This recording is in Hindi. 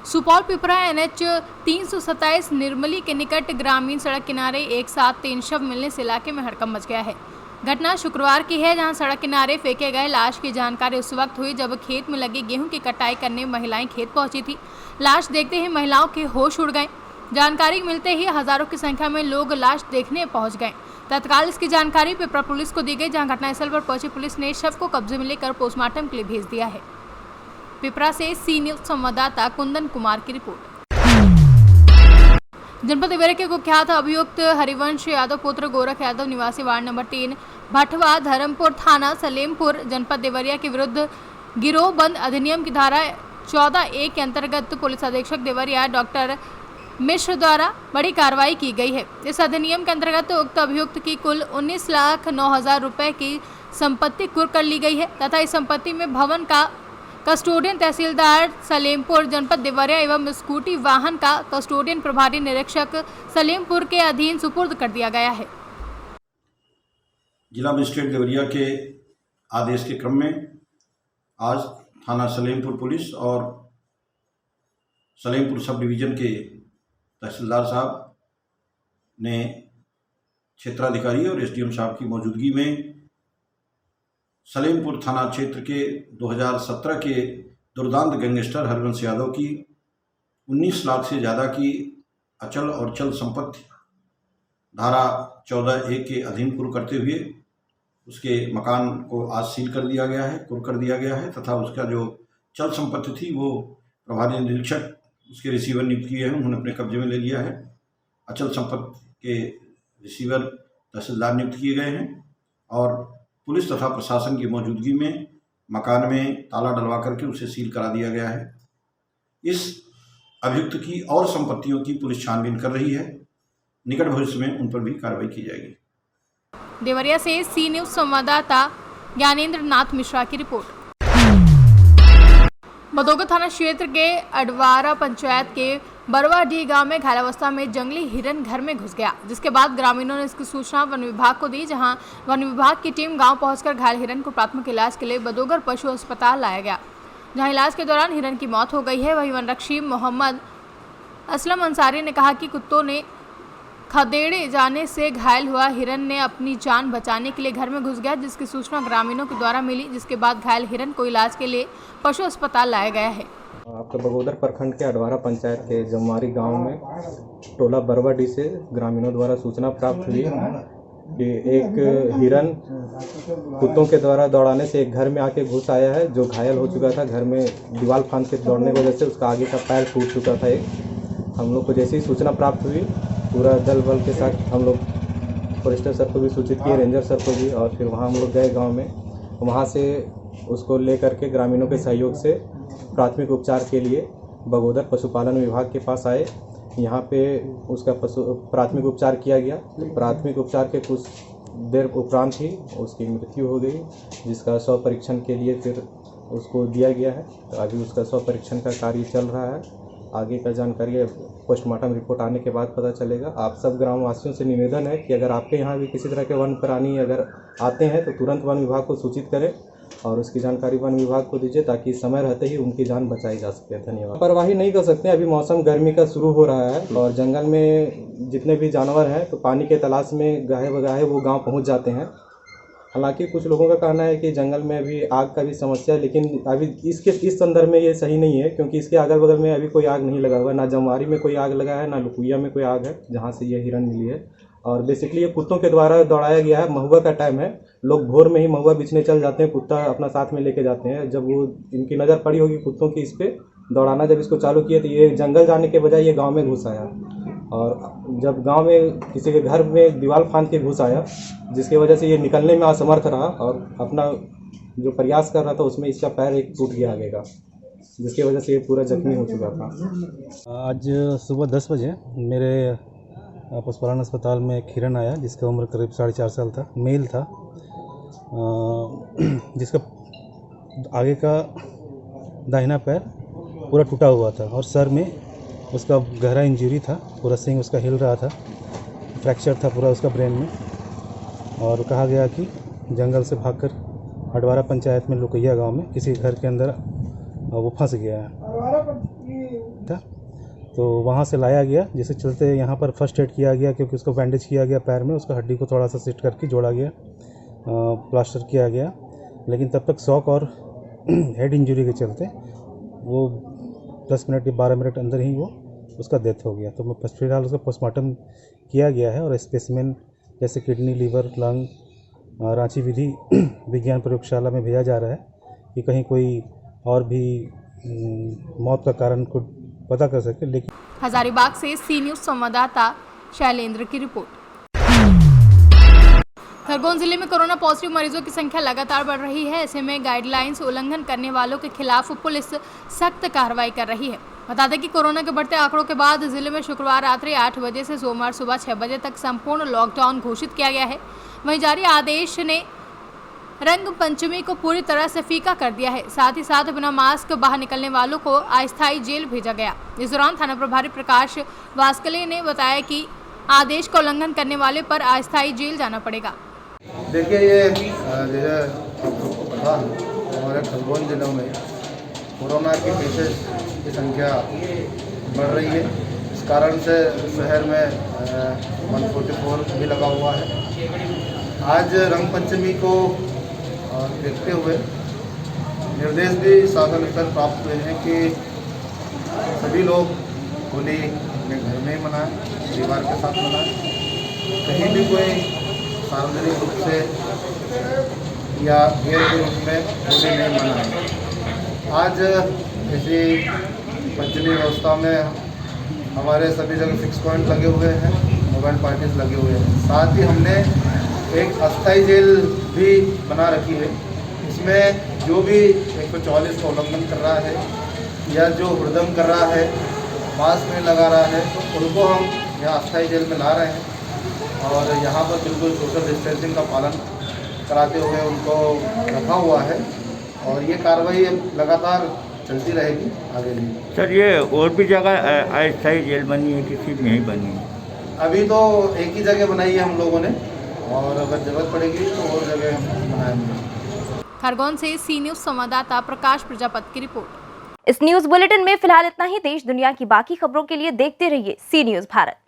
सुपौल पिपरा NH 327 निर्मली के निकट ग्रामीण सड़क किनारे एक साथ 3 शव मिलने से इलाके में हड़कंप मच गया है। घटना शुक्रवार की है, जहां सड़क किनारे फेंके गए लाश की जानकारी उस वक्त हुई जब खेत में लगी गेहूं की कटाई करने महिलाएं खेत पहुंची थी। लाश देखते ही महिलाओं के होश उड़ गए। जानकारी मिलते ही हजारों की संख्या में लोग लाश देखने पहुंच गए। तत्काल इसकी जानकारी पिपरा पुलिस को दी गई, जहां घटनास्थल पर पहुंची पुलिस ने शव को कब्जे में लेकर पोस्टमार्टम के लिए भेज दिया है। पिपरा से सी न्यूज संवाददाता कुंदन कुमार की रिपोर्ट। जनपद देवरिया के कुख्यात अभियुक्त हरिवंश यादव पुत्र गोरख यादव निवासी वार्ड नंबर 3 भटवा धर्मपुर थाना सलेमपुर जनपद देवरिया के विरुद्ध गिरोहबंद अधिनियम की धारा 14A के अंतर्गत पुलिस अधीक्षक देवरिया डॉक्टर मिश्र द्वारा बड़ी कार्रवाई की गई है। इस अधिनियम के अंतर्गत उक्त अभियुक्त की कुल 19,09,000 रुपए की संपत्ति कुर्क कर ली गई है तथा इस संपत्ति में भवन का कस्टोडियन तहसीलदार सलेमपुर जनपद देवरिया एवं स्कूटी वाहन का कस्टोडियन प्रभारी निरीक्षक सलेमपुर के अधीन सुपुर्द कर दिया गया है। जिला मजिस्ट्रेट देवरिया के आदेश के क्रम में आज थाना सलेमपुर पुलिस और सलेमपुर सब डिवीज़न के तहसीलदार साहब ने क्षेत्राधिकारी और SDM साहब की मौजूदगी में सलेमपुर थाना क्षेत्र के 2017 के दुर्दांत गैंगस्टर हरिवंश यादव की 19 लाख से ज़्यादा की अचल और चल संपत्ति धारा 14A के अधीन कुर्क करते हुए उसके मकान को आज सील कर दिया गया है, कुर्क कर दिया गया है तथा उसका जो चल संपत्ति थी वो प्रभारी निरीक्षक उसके रिसीवर नियुक्त किए हैं, उन्होंने अपने कब्जे में ले लिया है। अचल संपत्ति के रिसीवर तहसीलदार नियुक्त किए गए हैं और पुलिस तथा प्रशासन की मौजूदगी में मकान में ताला डलवा करके उसे सील करा दिया गया है। इस अभियुक्त की और संपत्तियों की पुलिस छानबीन कर रही है। निकट भविष्य में उन पर भी कार्रवाई की जाएगी। देवरिया से सी न्यूज संवाददाता ज्ञानेंद्र नाथ मिश्रा की रिपोर्ट। बदोगा थाना क्षेत्र के अडवारा पंचायत के बरवाडीह गांव में घायलावस्था में जंगली हिरन घर में घुस गया, जिसके बाद ग्रामीणों ने इसकी सूचना वन विभाग को दी, जहां वन विभाग की टीम गांव पहुंचकर घायल हिरन को प्राथमिक इलाज के लिए बदोगर पशु अस्पताल लाया गया, जहां इलाज के दौरान हिरन की मौत हो गई है। वहीं वनरक्षी मोहम्मद असलम अंसारी ने कहा कि कुत्तों ने खदेड़े जाने से घायल हुआ हिरन ने अपनी जान बचाने के लिए घर में घुस गया, जिसकी सूचना ग्रामीणों के द्वारा मिली, जिसके बाद घायल हिरन को इलाज के लिए पशु अस्पताल लाया गया है। आपके बगोदर प्रखंड के अडवारा पंचायत के जमवारी गांव में टोला बरवाडी से ग्रामीणों द्वारा सूचना प्राप्त हुई कि एक हिरन कुत्तों के द्वारा दौड़ाने से एक घर में आके घुस आया है, जो घायल हो चुका था। घर में दीवार फांद के दौड़ने की वजह से उसका आगे का पैर टूट चुका था। हम लोग को जैसे ही सूचना प्राप्त हुई, पूरा दल बल के साथ हम लोग फॉरेस्टर सर को भी सूचित किए, रेंजर सर को भी, और फिर वहाँ हम लोग गए गाँव में। वहाँ से उसको ले करके ग्रामीणों के सहयोग से प्राथमिक उपचार के लिए बगोदर पशुपालन विभाग के पास आए। यहाँ पे उसका प्राथमिक उपचार किया गया। प्राथमिक उपचार के कुछ देर उपरांत ही उसकी मृत्यु हो गई, जिसका शव परीक्षण के लिए फिर उसको दिया गया है। तो अभी उसका शव परीक्षण का कार्य चल रहा है। आगे का जानकारी पोस्टमार्टम रिपोर्ट आने के बाद पता चलेगा। आप सब ग्रामवासियों से निवेदन है कि अगर आपके यहाँ भी किसी तरह के वन प्राणी अगर आते हैं तो तुरंत वन विभाग को सूचित करें और उसकी जानकारी वन विभाग को दीजिए, ताकि समय रहते ही उनकी जान बचाई जा सके। धन्यवाद। लापरवाही नहीं कर सकते। अभी मौसम गर्मी का शुरू हो रहा है और जंगल में जितने भी जानवर हैं तो पानी के तलाश में गाहे बगाहे वो गांव पहुंच जाते हैं। हालांकि कुछ लोगों का कहना है कि जंगल में अभी आग का भी समस्या है, लेकिन अभी इस संदर्भ में ये सही नहीं है, क्योंकि इसके अगल बगल में अभी कोई आग नहीं लगा हुआ। ना जमवारी में कोई आग लगा है, ना लुकुइया में कोई आग है जहाँ से ये हिरन मिली है। और बेसिकली ये कुत्तों के द्वारा दौड़ाया गया है। महुआ का टाइम है, लोग भोर में ही महुआ बिछने चल जाते हैं, कुत्ता अपना साथ में लेके जाते हैं। जब वो इनकी नज़र पड़ी होगी कुत्तों की इस पर दौड़ाना, जब इसको चालू किया तो ये जंगल जाने के बजाय ये गांव में घुस आया। और जब गांव में किसी के घर में दीवार फांद के घुस आया, जिसकी वजह से ये निकलने में असमर्थ रहा और अपना जो प्रयास कर रहा था उसमें इसका पैर एक टूट गया आगे का, जिसकी वजह से ये पूरा जख्मी हो चुका था। आज सुबह 10 बजे मेरे पशुपालन अस्पताल में एक हिरन आया, जिसका उम्र करीब 4.5 साल था, मेल था, जिसका आगे का दाहिना पैर पूरा टूटा हुआ था और सर में उसका गहरा इंजरी था, पूरा सिंग उसका हिल रहा था, फ्रैक्चर था पूरा उसका ब्रेन में। और कहा गया कि जंगल से भागकर अडवारा पंचायत में लुकैया गांव में किसी घर के अंदर वो फंस गया है। तो वहाँ से लाया गया, जिससे चलते यहाँ पर फर्स्ट एड किया गया, क्योंकि उसको बैंडेज किया गया पैर में, उसका हड्डी को थोड़ा सा सेट करके जोड़ा गया, प्लास्टर किया गया। लेकिन तब तक शॉक और हेड इंजरी के चलते वो 10 मिनट या 12 मिनट अंदर ही वो उसका डेथ हो गया। तो फिलहाल उसका पोस्टमार्टम किया गया है और स्पेसिमेन जैसे किडनी, लीवर, लंग रांची विधि विज्ञान प्रयोगशाला में भेजा जा रहा है कि कहीं कोई और भी मौत का कारण को पता कर सके। लेकिन हजारीबाग से सी न्यूज संवाददाता शैलेंद्र की रिपोर्ट। खरगोन जिले में कोरोना पॉजिटिव मरीजों की संख्या लगातार बढ़ रही है। ऐसे में गाइडलाइंस उल्लंघन करने वालों के खिलाफ पुलिस सख्त कार्रवाई कर रही है। बता दें कि कोरोना के बढ़ते आंकड़ों के बाद जिले में शुक्रवार रात्रि 8 बजे से सोमवार सुबह 6 बजे तक संपूर्ण लॉकडाउन घोषित किया गया है। वहीं जारी आदेश ने रंग पंचमी को पूरी तरह से फीका कर दिया है। साथ ही साथ बिना मास्क बाहर निकलने वालों को अस्थायी जेल भेजा गया। इस दौरान थाना प्रभारी प्रकाश वास्कले ने बताया कि आदेश का उल्लंघन करने वाले पर अस्थायी जेल जाना पड़ेगा। देखिए, ये जैसे आपको पता है, हमारे खरगोन जिलों में कोरोना के केसेस की संख्या बढ़ रही है। इस कारण से शहर में 144 भी लगा हुआ है। आज रंग पंचमी को देखते हुए निर्देश भी शासन स्तर प्राप्त हुए हैं कि सभी लोग होली अपने घर में ही मनाएं, परिवार के साथ मनाएं। कहीं भी कोई सार्वजनिक रूप से या गैर के रूप में होली नहीं मनाएं। आज ऐसी पंचमी व्यवस्था में हमारे सभी जगह फिक्स पॉइंट लगे हुए हैं, मोबाइल पार्टीज लगे हुए हैं। साथ ही हमने एक अस्थायी जेल भी बना रखी है। इसमें जो भी 144 का उल्लंघन कर रहा है या जो हृदम कर रहा है, मास्क नहीं लगा रहा है, तो उनको हम यहाँ अस्थायी जेल में ला रहे हैं और यहाँ पर बिल्कुल सोशल डिस्टेंसिंग का पालन कराते हुए उनको रखा हुआ है और ये कार्रवाई लगातार चलती रहेगी आगे भी। सर, ये और भी जगह अस्थायी जेल बनी है, किसी में नहीं बनी है? अभी तो एक ही जगह बनाई है हम लोगों ने और अगर जरूरत पड़ेगी तो और जगह हम बनाएंगे। खरगोन से सी न्यूज संवाददाता प्रकाश प्रजापति की रिपोर्ट। इस न्यूज बुलेटिन में फिलहाल इतना ही। देश दुनिया की बाकी खबरों के लिए देखते रहिए सी न्यूज भारत।